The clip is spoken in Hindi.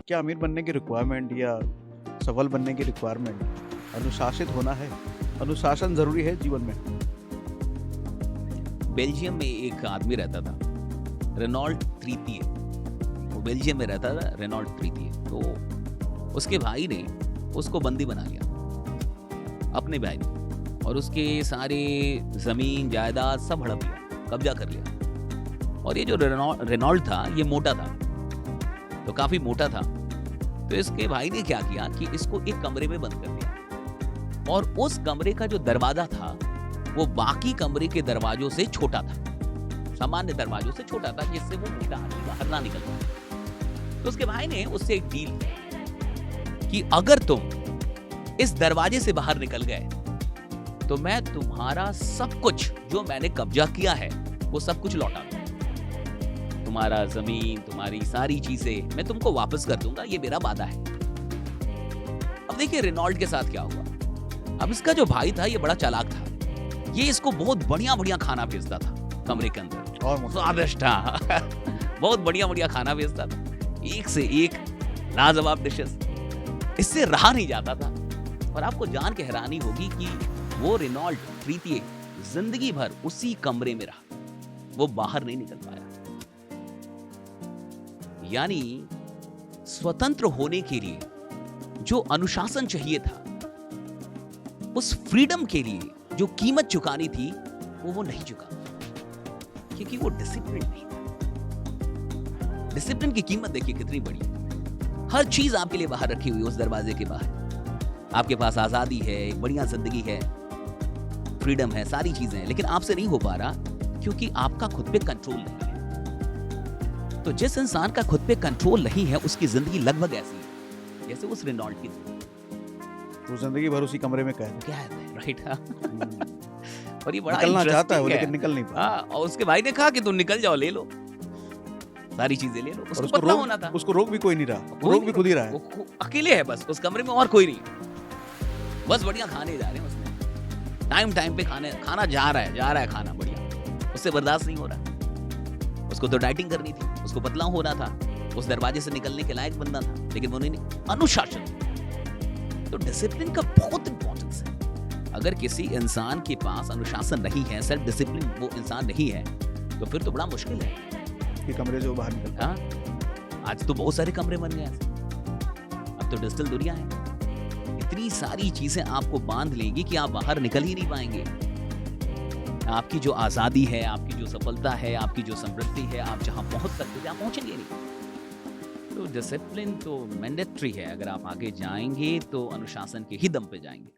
क्या अमीर बनने की रिक्वायरमेंट या सफल बनने की रिक्वायरमेंट अनुशासित होना है? अनुशासन ज़रूरी है जीवन में? बेल्जियम में एक आदमी रहता था, रेनॉल्ड तृतीय। वो बेल्जियम में रहता था, रेनॉल्ड तृतीय। तो उसके भाई ने उसको बंदी बना लिया, अपने भाई ने, और उसके सारे जमीन जायदाद सब हड़प लिया, कब्जा कर लिया। और ये जो रेनॉल्ड था, ये मोटा था, तो काफी मोटा था। तो इसके भाई ने क्या किया कि इसको एक कमरे में बंद कर दिया, और उस कमरे का जो दरवाजा था वो बाकी कमरे के दरवाजों से छोटा था, सामान्य दरवाजों से छोटा था, जिससे वो मोटा आदमी बाहर ना निकल पाए। तो उसके भाई ने उससे एक डील की कि अगर तुम इस दरवाजे से बाहर निकल गए तो मैं तुम्हारा सब कुछ जो मैंने कब्जा किया है वो सब कुछ लौटा दूंगा, तुम्हारा जमीन, तुम्हारी सारी चीजें मैं तुमको वापस कर दूंगा, ये मेरा वादा है। अब देखिए रेनॉल्ड के साथ क्या हुआ। अब इसका जो भाई था ये बड़ा चालाक था, ये इसको बहुत बढ़िया बढ़िया खाना भेजता था कमरे के अंदर, और स्वादिष्ट था बहुत बढ़िया बढ़िया खाना भेजता था, एक से एक लाजवाब डिशेस। इससे रहा नहीं जाता था। और आपको जान के हैरानी होगी कि वो रेनॉल्ड तृतीय जिंदगी भर उसी कमरे में रहा, वो बाहर नहीं निकल पाया। यानी स्वतंत्र होने के लिए जो अनुशासन चाहिए था, उस फ्रीडम के लिए जो कीमत चुकानी थी वो नहीं चुका, क्योंकि वो डिसिप्लिन नहीं था। डिसिप्लिन की कीमत देखिए कितनी बड़ी है। हर चीज आपके लिए बाहर रखी हुई है, उस दरवाजे के बाहर आपके पास आजादी है, एक बढ़िया जिंदगी है, फ्रीडम है, सारी चीजें हैं, लेकिन आपसे नहीं हो पा रहा क्योंकि आपका खुद पे कंट्रोल नहीं है। तो जिस इंसान का खुद पे कंट्रोल नहीं है उसकी जिंदगी लगभग ऐसी है जैसे उस रेनॉल्ड की वो जिंदगी भर उसी कमरे में कैद क्या है, राइट? और ये बड़ा निकलना चाहता है वो, interesting लेकिन निकल नहीं पाता। हाँ, और उसके भाई ने कहा कि तुम निकल जाओ, ले लो सारी चीजें, ले लो। और उसको पता होना था, उसको रोक भी कोई नहीं रहा, वो कोई रोक भी नहीं खुद ही रहा है। वो अकेले है बस उस कमरे में, और कोई नहीं, बस बढ़िया खाने जा रहे हैं उसमें, टाइम टाइम पे खाना जा रहा है खाना बढ़िया, उससे बर्दाश्त नहीं हो रहा। उसको तो डाइटिंग करनी थी, उसको पतला होना था, उस दरवाजे से निकलने के लायक बंदा था, लेकिन वो नहीं। अनुशासन, तो डिसिप्लिन का बहुत इंपॉर्टेंस है। अगर किसी इंसान के पास अनुशासन नहीं है, सेल्फ डिसिप्लिन वो इंसान नहीं है, तो फिर तो बड़ा मुश्किल है कि कमरे से वो बाहर निकलता। हाँ, आज तो बहुत सारे कमरे बन गए ऐसे। अब तो डिजिटल दुनिया है, इतनी सारी चीजें आपको बांध लेंगी कि आप बाहर निकल ही नहीं पाएंगे। आपकी जो आजादी है, आपकी जो सफलता है, आपकी जो समृद्धि है, आप जहां पहुंच सकते थे आप पहुंचेंगे नहीं। तो डिसिप्लिन तो मैंडेटरी है। अगर आप आगे जाएंगे तो अनुशासन के ही दम पे जाएंगे।